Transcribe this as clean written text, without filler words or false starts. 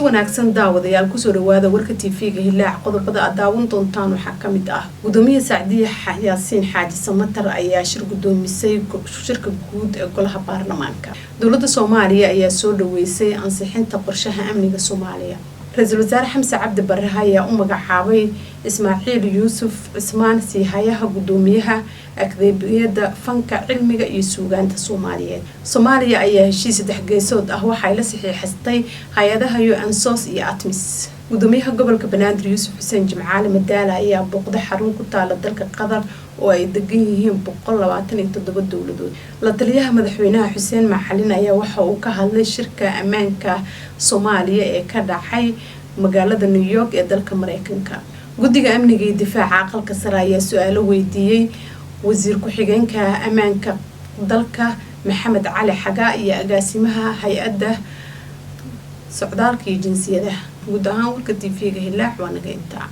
wanaagsan daawadayaal ku soo dhawaada warka TV-ga Hilaac qodobada aad daawan doontaan waxa kamid ah gudoomiye Sacdiye Yaasiin Xaaji Samatar ayaa gudoomisay shirka guud ee golaha baarlamaanka dawladda Soomaaliya ayaa soo dhaweysay ansixinta qorshaha amniga Soomaaliya Ra'iisul Wasaare Xamse Cabdi Barre ayaa u magacaabay Ismaaciil Yuusuf Cismaan Siihayaha gudoomiyaha akademiyada fanka cilmiga iyo suugaanta Soomaaliyeed Soomaaliya ayaa heshiis saddex geesood ah waxa ay la saxiixatay hay'adaha UNSOS iyo ATMIS gudoomiyaha gobolka Banaadir Yuusuf Xuseen Jimcaale Madaala ayaa booqday xarun ku taala dalka Qatar oo ay degan yihiin 127 dawladood la taliyaha madaxweynaha Xuseen Maxalin ayaa waxa uu ka hadlay shirka ammaanka Soomaaliya ee ka dhacay magaalada New York ee dalka Mareykanka guddiga amniga iyo difaaca aqalka sare ayaa su'aalo weydiiyay wasiir ku-xigeenka ammaanka dalka Maxamed Cali Xagaa iyo agaasimaha hay'adda socdaalka iyo jinsiyadaha guud ahaan warka TV-ga Hilaac waa naga intaa